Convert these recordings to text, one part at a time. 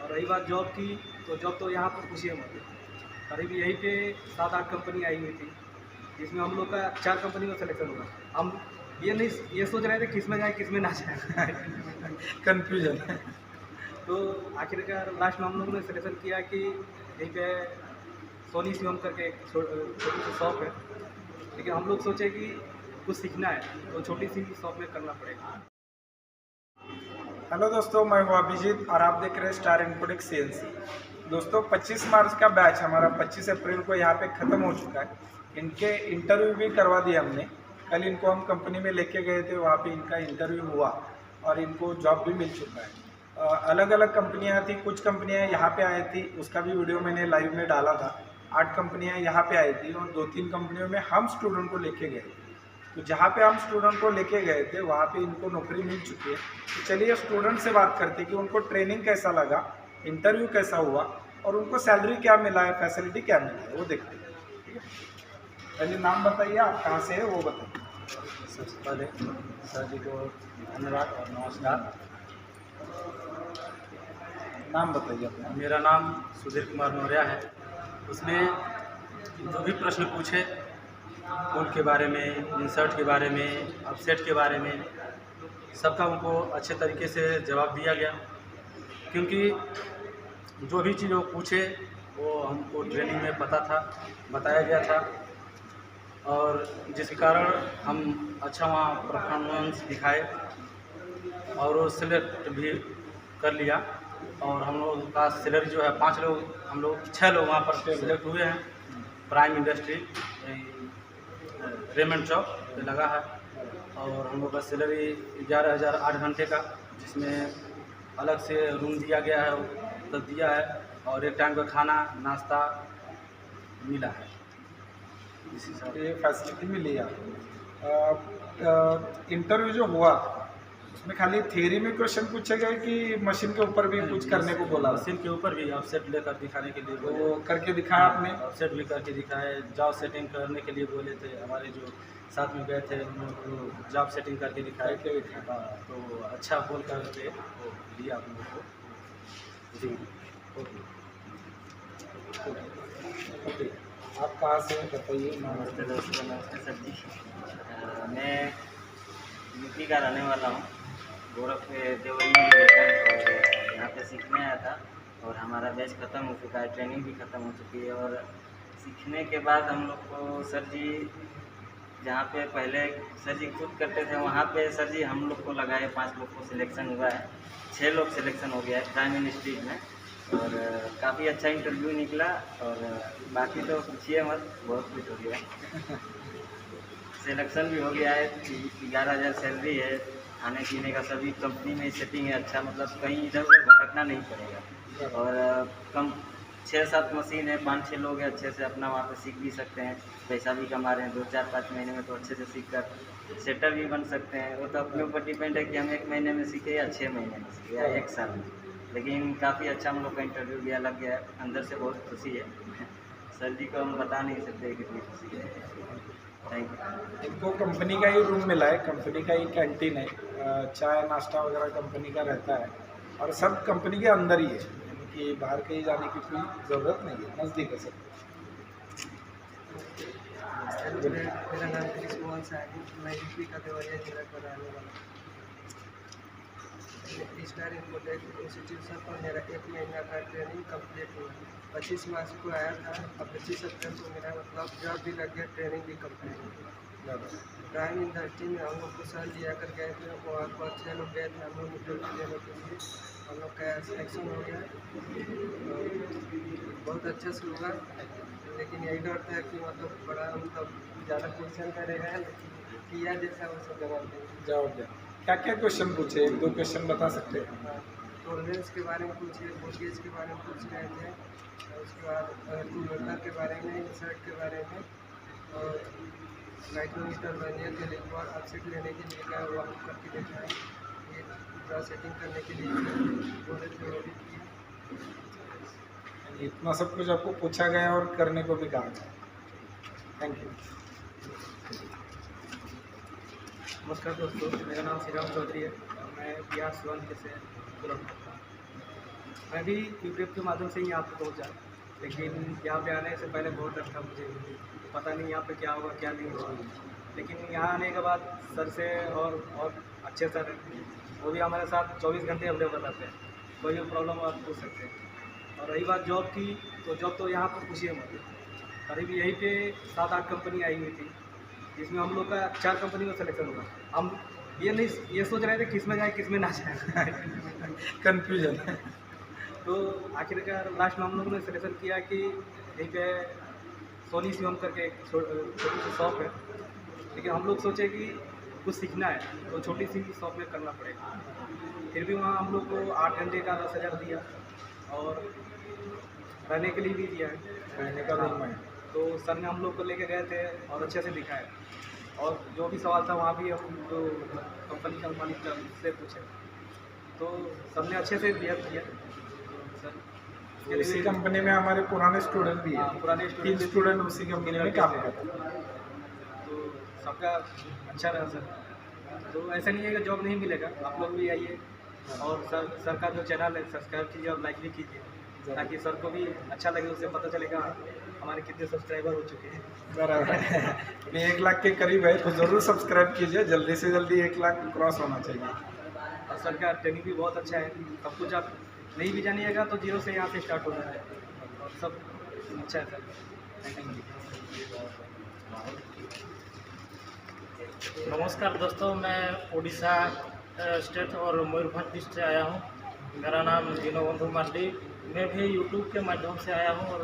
और रही बात जॉब की, तो जॉब तो यहाँ पर पूछिए मत। करीब यहीं पे 7-8 कंपनी आई हुई थी, जिसमें हम लोग का 4 कंपनी में सिलेक्शन हुआ। हम ये सोच रहे थे किस में जाए किस में ना जाए कन्फ्यूजन। तो आखिरकार लास्ट में हम लोगों ने सिलेक्शन किया कि यहीं पे सोनी शिवम करके एक छोटी सी शॉप है, लेकिन हम लोग सोचे कि कुछ सीखना है तो छोटी सी शॉप में करना पड़ेगा। हेलो दोस्तों, मैं हूँ अभिजीत और आप देख रहे हैं स्टार इन्फोटेक्स CNC। दोस्तों 25 मार्च का बैच हमारा 25 अप्रैल को यहाँ पे ख़त्म हो चुका है। इनके इंटरव्यू भी करवा दिया हमने। कल इनको हम कंपनी में लेके गए थे, वहाँ पे इनका इंटरव्यू हुआ और इनको जॉब भी मिल चुका है। अलग अलग कंपनियाँ थी, कुछ कंपनियाँ यहाँ पे आई थी, उसका भी वीडियो मैंने लाइव में डाला था। 8 कंपनियाँ यहाँ पे आई थी और 2-3 कंपनियों में हम स्टूडेंट को लेके गए थे। तो जहाँ पे हम स्टूडेंट को लेके गए थे वहाँ पे इनको नौकरी मिल चुकी है। तो चलिए स्टूडेंट से बात करते हैं कि उनको ट्रेनिंग कैसा लगा, इंटरव्यू कैसा हुआ और उनको सैलरी क्या मिला है, फैसिलिटी क्या मिला है, वो देखते हैं। ठीक है, पहले नाम बताइए, आप कहाँ से है वो बताइए। सबसे पहले सर जी को धन्यवाद और नमस्कार। नाम बताइए अपना। मेरा नाम सुधीर कुमार मौर्य है। उसने जो भी प्रश्न पूछे उनके बारे में, इंसर्ट के बारे में, अपसेट के बारे में, सबका उनको अच्छे तरीके से जवाब दिया गया, क्योंकि जो भी चीज़ वो पूछे वो हमको ट्रेनिंग में पता था, बताया गया था, और जिसके कारण हम अच्छा वहाँ परफॉर्मेंस दिखाए और वो सिलेक्ट भी कर लिया। और हम लोग का सैलरी जो है 5 लोग, हम लोग 6 लोग वहाँ पर सिलेक्ट हुए हैं। प्राइम इंडस्ट्री रेमंड चौक पे लगा है और हम लोग का सैलरी 11,000 8 घंटे का, जिसमें अलग से रूम दिया गया है, तो दिया है, और एक टाइम का खाना नाश्ता मिला है। इसी सब ये फैसिलिटी मिली है। इंटरव्यू जो हुआ उसमें खाली थियरी में क्वेश्चन पूछे गए कि मशीन के ऊपर भी कुछ करने को बोला? मशीन के ऊपर भी ऑफसेट लेकर दिखाने के लिए बोले। वो करके दिखाया आपने? ऑफसेट भी करके दिखाए, जॉब सेटिंग करने के लिए बोले थे। हमारे जो साथ में गए थे उन लोग को जॉब सेटिंग करके दिखाए। हाँ, तो अच्छा बोल करके वो दिया हम लोग को जी। ओके, आप कहाँ से हैं बताइए। नमस्ते दोस्तों, नमस्ते सर जी। मैं यूपी का रहने वाला हूँ, गोरखपुर देवरी और यहाँ पे सीखने आया था और हमारा बैच ख़त्म हो चुका है, ट्रेनिंग भी ख़त्म हो चुकी है। और सीखने के बाद हम लोग को सर जी, जहाँ पे पहले सर जी खुद करते थे, वहाँ पे सर जी हम लोग को लगाए, 5 लोग को सिलेक्शन हुआ है, 6 लोग सिलेक्शन हो गया है प्राइम इंडस्ट्रीज में। और काफ़ी अच्छा इंटरव्यू निकला और बाकी तो पूछिए मत, बहुत कुछ हो गया। सिलेक्शन भी हो गया है, 11,000 सैलरी है, खाने पीने का सभी कंपनी में सेटिंग है अच्छा, मतलब कहीं इधर उधर भटकना नहीं पड़ेगा। और कम 6-7 मशीन है, 5-6 लोग हैं, अच्छे से अपना वहाँ पे सीख भी सकते हैं, पैसा भी कमा रहे हैं। 2-4-5 महीने में तो अच्छे से सीख कर सेटर भी बन सकते हैं। वो तो अपने ऊपर डिपेंड है कि हम 1 महीने में सीखे या 6 महीने में सीखे या 1 साल में। लेकिन काफ़ी अच्छा हम लोग का इंटरव्यू गया, लग गया, अंदर से बहुत खुशी है। सर जी को हम बता नहीं सकते कितनी खुशी है। Thank you. इनको कंपनी का ही रूम मिला है, कंपनी का ही कैंटीन है, चाय नाश्ता वगैरह कंपनी का रहता है और सब कंपनी के अंदर ही है, यानी कि बाहर कहीं जाने की कोई ज़रूरत नहीं है, नज़दीक है सब। मेरा नाम कृष्ण मोहन साहब, मैं यूपी का देवरिया जिला का रहने वाला हूँ। स्टार इन्फोटेक्स इंस्टीट्यूशन पर मेरा 1 महीना का ट्रेनिंग कंप्लीट हुआ। 25 मार्च को आया था और 25 अप्रैल को मेरा मतलब जॉब भी लग गया, ट्रेनिंग भी कंप्लीट हुआ। प्राइम इंडस्ट्री में हम लोग को सर लिया कर गए थे, वहाँ पर 6 लोग गए थे हम लोग इंटरव्यू देने के लिए। हम लोग का सिलेक्शन हो गया, बहुत अच्छे से हुआ। लेकिन यही डर था कि मतलब बड़ा मतलब ज़्यादा क्वेश्चन करेगा, लेकिन किया जैसा वो सब जवाब देंगे। जवाब दिया। क्या क्या क्वेश्चन पूछे, 1-2 क्वेश्चन बता सकते हैं? टॉलरेंस के बारे में पूछे, वोल्टेज के बारे में पूछ रहे थे, और उसके बाद टूलर के बारे में, इंसर्ट के बारे में, और माइक्रोमीटर वर्नियर के लिए और अपसेट लेने के लिए क्या हुआ करके देखा है, ये पूरा सेटिंग करने के लिए बोले थे, वो भी किया। इतना सब कुछ आपको पूछा गया और करने को भी कहा गया। Thank you. नमस्कार दोस्तों, मेरा नाम श्री राम चौधरी है और मैं बिहार 7 से बिलोंग करता हूँ। मैं भी यूट्यूब के माध्यम से ही यहाँ पे पहुँचा, लेकिन यहाँ पे आने से पहले बहुत डर था मुझे, पता नहीं यहाँ पे क्या होगा क्या नहीं होगा। लेकिन यहाँ आने के बाद सर से और अच्छे सर हैं, वो भी हमारे साथ 24 घंटे अवेलेबल रहते हैं, कोई भी प्रॉब्लम आप पूछ सकते हैं। और रही बात जॉब की, तो जॉब तो यहाँ पर पूछिए मत, करीब यहीं पे 7-8 कंपनी आई हुई थी, जिसमें हम लोग का 4 कंपनी में सिलेक्शन हुआ। हम ये सोच रहे थे किस में जाए किस में ना जाए कन्फ्यूजन है। तो आखिरकार लास्ट में हम लोगों ने सिलेक्शन किया कि यहीं पे सोनी शिवम करके एक छोटी सी शॉप है, लेकिन हम लोग सोचे कि कुछ सीखना है तो छोटी सी शॉप में करना पड़ेगा। फिर भी वहाँ हम लोग को 8 घंटे का 10,000 दिया और रहने के लिए भी दिया है, रहने का रूम है। तो सर ने हम लोग को लेके गए थे और अच्छे से दिखाया, और जो भी सवाल था वहाँ भी हम जो कंपनी का मालिक था उससे पूछे, तो सबने अच्छे से बिहेव किया। सर तो इसी कंपनी में हमारे पुराने स्टूडेंट भी हैं, पुराने 3 स्टूडेंट उसी कंपनी में काम करते हैं। तो सबका अच्छा रहा सर। तो ऐसा नहीं है कि जॉब नहीं मिलेगा, आप लोग भी आइए और सर का जो चैनल है सब्सक्राइब कीजिए और लाइक भी कीजिए, ताकि सर को भी अच्छा लगे, उससे पता चलेगा हमारे कितने सब्सक्राइबर हो चुके हैं। बराबर है। अभी 1 लाख के करीब है, तो ज़रूर सब्सक्राइब कीजिए, जल्दी से जल्दी 1 लाख क्रॉस होना चाहिए। और सर का ट्रेनिंग भी बहुत अच्छा है, सब कुछ आप नहीं भी जानिएगा तो जीरो से यहाँ से स्टार्ट होना है, और सब अच्छा है सर। Thank you. नमस्कार दोस्तों, मैं उड़ीसा स्टेट और मयूरभंज डिस्ट्रिक्ट से आया हूँ। मेरा नाम दीनबंधु मार्डी। मैं भी यूट्यूब के माध्यम से आया हूँ, और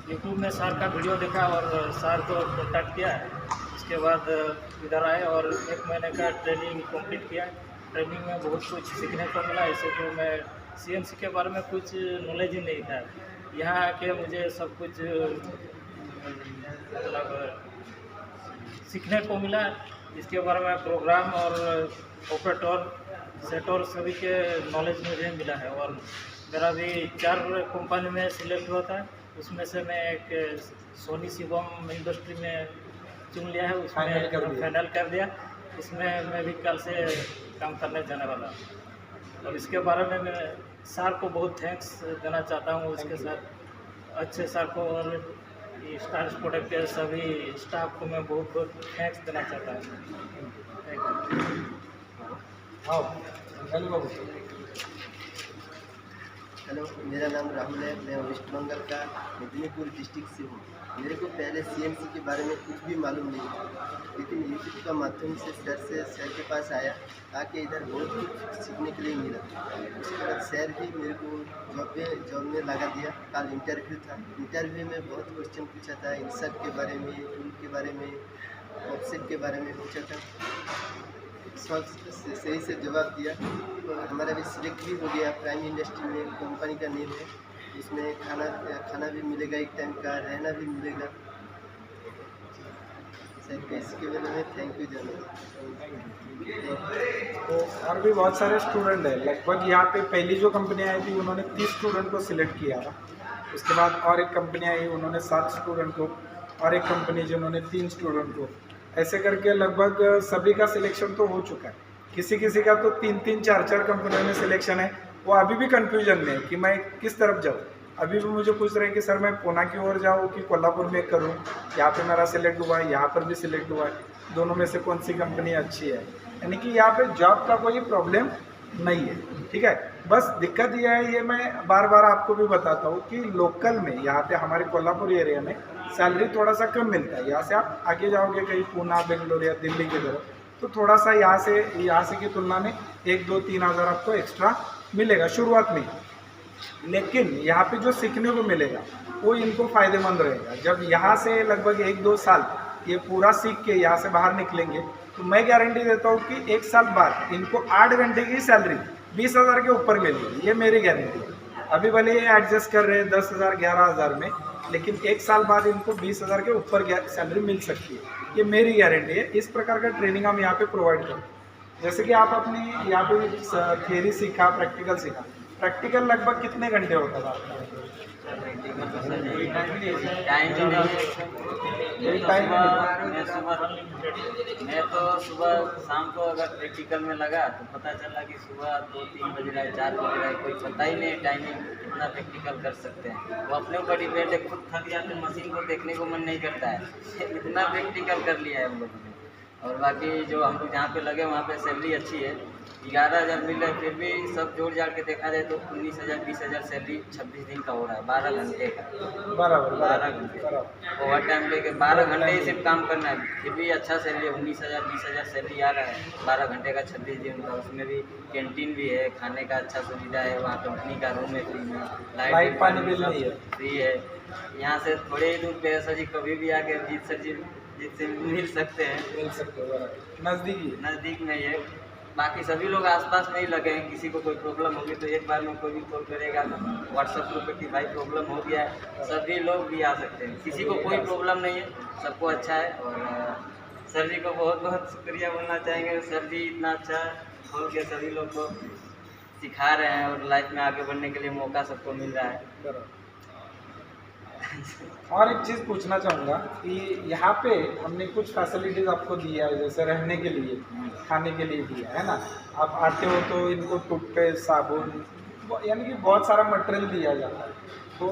यूट्यूब में सर का वीडियो देखा और सर को कॉन्टैक्ट किया। इसके बाद इधर आए और 1 महीने का ट्रेनिंग कंप्लीट किया। ट्रेनिंग में बहुत कुछ सीखने को मिला। ऐसे तो मैं CNC के बारे में कुछ नॉलेज ही नहीं था, यहाँ आके मुझे सब कुछ मतलब सीखने को मिला। इसके बारे में प्रोग्राम और ऑपरेटर सेटर सभी के नॉलेज मुझे मिला है, और मेरा भी 4 कंपनी में सिलेक्ट हुआ था, उसमें से मैं एक सोनी शिवम इंडस्ट्री में चुन लिया है, उसमें फाइनल कर दिया। इसमें मैं भी कल से काम करने जाने वाला हूँ, और इसके बारे में मैं सर को बहुत थैंक्स देना चाहता हूँ। उसके साथ अच्छे सर को और स्टार प्रोडक्ट के सभी स्टाफ को मैं बहुत बहुत थैंक्स देना चाहता हूँ। Thank you. हेलो, हेलो, मेरा नाम राहुल है। मैं वेस्ट बंगाल का मेदिनीपुर डिस्ट्रिक्ट से हूँ। मेरे को पहले CNC के बारे में कुछ भी मालूम नहीं था, लेकिन यूट्यूब का माध्यम से सर के पास आया, आके इधर बहुत कुछ सीखने के लिए मिला। उसके बाद सर भी मेरे को जॉब में लगा दिया। कल इंटरव्यू था, इंटरव्यू में बहुत क्वेश्चन पूछा था, इंसर्ट के बारे में, टूल के बारे में, ऑफसेट के बारे में पूछा था। सब सही से जवाब दिया, तो हमारा भी सिलेक्ट भी हो गया। प्राइम इंडस्ट्री में कंपनी का नेम है, इसमें खाना भी मिलेगा, 1 टाइम का रहना भी मिलेगा। सर इसके बारे में थैंक यू जाना। तो और भी बहुत सारे स्टूडेंट हैं। लगभग यहाँ पे पहली जो कंपनी आई थी उन्होंने 30 स्टूडेंट को सिलेक्ट किया था। उसके बाद और एक कंपनी आई, उन्होंने 7 स्टूडेंट को, और एक कंपनी जिन्होंने 3 स्टूडेंट को। ऐसे करके लगभग सभी का सिलेक्शन तो हो चुका है। किसी किसी का तो 3-3, 4-4 कंपनियों में सिलेक्शन है। वो अभी भी कंफ्यूजन में है कि मैं किस तरफ जाऊँ। अभी भी मुझे पूछ रहे हैं कि सर मैं पूना की ओर जाऊँ कि कोल्हापुर में करूँ। यहाँ पे मेरा सिलेक्ट हुआ है, यहाँ पर भी सिलेक्ट हुआ है, दोनों में से कौन सी कंपनी अच्छी है। यानी कि यहाँ पे जॉब का कोई प्रॉब्लम नहीं है, ठीक है। बस दिक्कत यह है, ये मैं बार बार आपको भी बताता हूँ कि लोकल में यहाँ पे हमारे कोल्हापुर एरिया में सैलरी थोड़ा सा कम मिलता है। यहाँ से आप आगे जाओगे कहीं पूना, बेंगलोर या दिल्ली की तरफ, तो थोड़ा सा यहाँ से की तुलना में 1-2-3 हज़ार आपको एक्स्ट्रा मिलेगा शुरुआत में। लेकिन यहाँ पे जो सीखने को मिलेगा वो इनको फ़ायदेमंद रहेगा। जब यहाँ से लगभग 1-2 साल ये पूरा सीख के यहाँ से बाहर निकलेंगे, तो मैं गारंटी देता हूँ कि 1 साल बाद इनको 8 घंटे की सैलरी 20,000 के ऊपर मिलेगी। ये मेरी गारंटी है। अभी भले ये एडजस्ट कर रहे हैं 10,000, 11,000 में, लेकिन 1 साल बाद इनको 20,000 के ऊपर सैलरी मिल सकती है। ये मेरी गारंटी है। इस प्रकार का ट्रेनिंग हम यहाँ पे प्रोवाइड करें। जैसे कि आप अपने यहाँ पे थियरी सीखा, प्रैक्टिकल सीखा, प्रैक्टिकल लगभग कितने घंटे होता था आपका? टाइम भी नहीं है। मैं तो सुबह शाम को अगर प्रैक्टिकल में लगा तो पता चला कि सुबह 2-3 बज रहा है, 4 बज रहा है, कोई पता ही नहीं टाइमिंग कितना प्रैक्टिकल कर सकते हैं। वो अपने ऊपर डिपेंड है, खुद थक जाते हैं, मशीन को देखने को मन नहीं करता है। इतना प्रैक्टिकल कर लिया है हम लोगों ने। और बाकी जो हम लोग जहाँ पे लगे वहाँ पे सैलरी अच्छी है, 11,000 मिल रहा है, फिर भी सब जोड़ जाड़ के देखा जाए तो 19,000-20,000 सैलरी 26 दिन का हो रहा है, 12 घंटे का। बराबर 12 घंटे ओवर टाइम लेके 12 घंटे ही सिर्फ काम करना है, फिर भी अच्छा सैलरी 19,000-20,000 सैलरी आ रहा है 12 घंटे का 26 दिन का। उसमें भी कैंटीन भी है, खाने का अच्छा सुविधा है, वहाँ कंपनी का रूम है फ्री में, लाइट पानी बिल नहीं है, फ्री है। यहाँ से थोड़े ही दूर पे सर जी कभी भी आके जीत से मिल सकते हैं, मिल सकते हो, नज़दीकी है। नज़दीक में ही है। बाकी सभी लोग आसपास में ही लगे हैं, किसी को कोई प्रॉब्लम होगी तो एक बार में कोई भी कॉल करेगा व्हाट्सएप ग्रुप पे कि भाई प्रॉब्लम हो गया है, सभी लोग भी आ सकते हैं, किसी को कोई प्रॉब्लम नहीं है, सबको अच्छा है। और सर जी को बहुत बहुत शुक्रिया बोलना चाहेंगे, सर जी इतना अच्छा खोल के सभी लोग को सिखा रहे हैं और लाइफ में आगे बढ़ने के लिए मौका सबको मिल रहा है। और एक चीज़ पूछना चाहूँगा कि यहाँ पे हमने कुछ फैसिलिटीज़ आपको दिया है, जैसे रहने के लिए, खाने के लिए दिया है ना। आप आते हो तो इनको टूथपेस्ट, साबुन, यानी कि बहुत सारा मटेरियल दिया जाता है। तो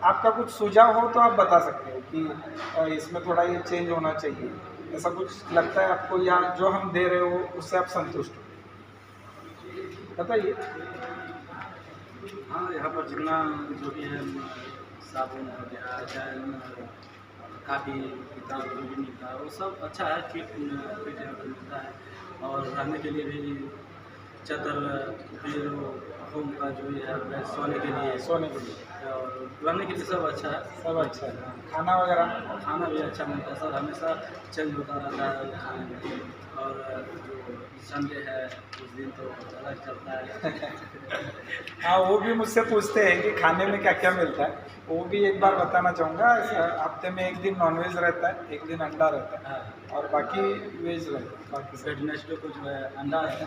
आपका कुछ सुझाव हो तो आप बता सकते हो कि इसमें थोड़ा ये चेंज होना चाहिए, ऐसा कुछ लगता है आपको, या जो हम दे रहे हो उससे आप संतुष्ट हो? बताइए। हाँ, यहाँ पर जितना जो भी है साबुन वगैरह, चाहे काफ़ी किताब जो भी मिलता है वो सब अच्छा है, ठीक यहाँ पर मिलता है। और रहने के लिए भी चादर, फिर होम का जो भी है सोने के लिए और रहने के लिए सब अच्छा है, सब अच्छा है। खाना वगैरह? खाना भी अच्छा मिलता है सर, हमेशा चेंज होता रहता है खाने में। और जो संडे है उस दिन तो अलग चलता है। हाँ, वो भी मुझसे पूछते हैं कि खाने में क्या क्या मिलता है, वो भी एक बार बताना चाहूँगा। हफ्ते में एक दिन नॉनवेज रहता है, एक दिन अंडा रहता है, और बाकी वेज रहता है। बाकी वेडनेसडे को जो है अंडा है।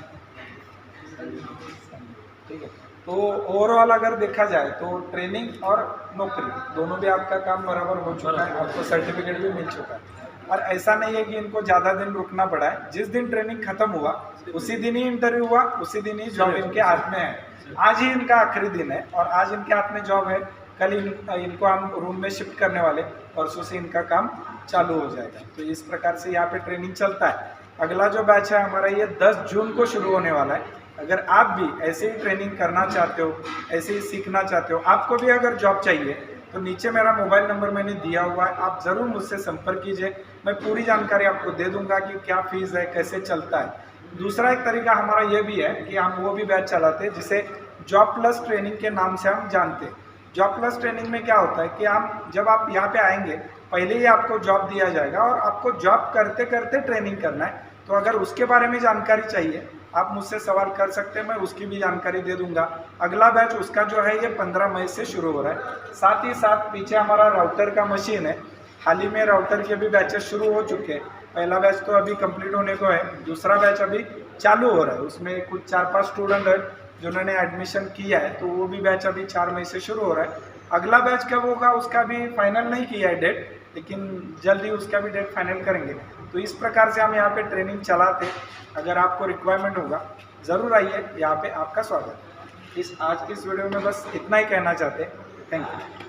ठीक है। तो ओवरऑल अगर देखा जाए तो ट्रेनिंग और नौकरी दोनों भी आपका काम बराबर हो चुका है, आपको सर्टिफिकेट भी मिल चुका है। और ऐसा नहीं है कि इनको ज़्यादा दिन रुकना पड़ा है, जिस दिन ट्रेनिंग खत्म हुआ उसी दिन ही इंटरव्यू हुआ, उसी दिन ही जॉब इनके हाथ में है। आज ही इनका आखिरी दिन है और आज इनके हाथ में जॉब है, कल इनको हम रूम में शिफ्ट करने वाले, परसों से इनका काम चालू हो जाएगा। तो इस प्रकार से यहाँ पे ट्रेनिंग चलता है। अगला जो बैच है हमारा ये 10 जून को शुरू होने वाला है। अगर आप भी ऐसे ही ट्रेनिंग करना चाहते हो, ऐसे ही सीखना चाहते हो, आपको भी अगर जॉब चाहिए तो नीचे मेरा मोबाइल नंबर मैंने दिया हुआ है, आप ज़रूर मुझसे संपर्क कीजिए। मैं पूरी जानकारी आपको दे दूंगा कि क्या फ़ीस है, कैसे चलता है। दूसरा एक तरीका हमारा ये भी है कि हम वो भी बैच चलाते हैं जिसे जॉब प्लस ट्रेनिंग के नाम से हम जानते हैं। जॉब प्लस ट्रेनिंग में क्या होता है कि हम जब आप यहाँ पे आएंगे पहले ही आपको जॉब दिया जाएगा और आपको जॉब करते करते ट्रेनिंग करना है। तो अगर उसके बारे में जानकारी चाहिए आप मुझसे सवाल कर सकते हैं, मैं उसकी भी जानकारी दे दूंगा। अगला बैच उसका जो है ये 15 मई से शुरू हो रहा है। साथ ही साथ पीछे हमारा राउटर का मशीन है, हाल ही में राउटर के भी बैचेस शुरू हो चुके हैं। पहला बैच तो अभी कंप्लीट होने को है, दूसरा बैच अभी चालू हो रहा है। उसमें कुछ 4-5 स्टूडेंट है जिन्होंने एडमिशन किया है, तो वो भी बैच अभी 4 मई से शुरू हो रहा है। अगला बैच कब होगा उसका भी फाइनल नहीं किया है डेट, लेकिन जल्दी उसका भी डेट फाइनल करेंगे। तो इस प्रकार से हम यहाँ पे ट्रेनिंग चलाते। अगर आपको रिक्वायरमेंट होगा ज़रूर आइए, यहाँ पे आपका स्वागत है। आज की इस वीडियो में बस इतना ही कहना चाहते हैं। Thank you.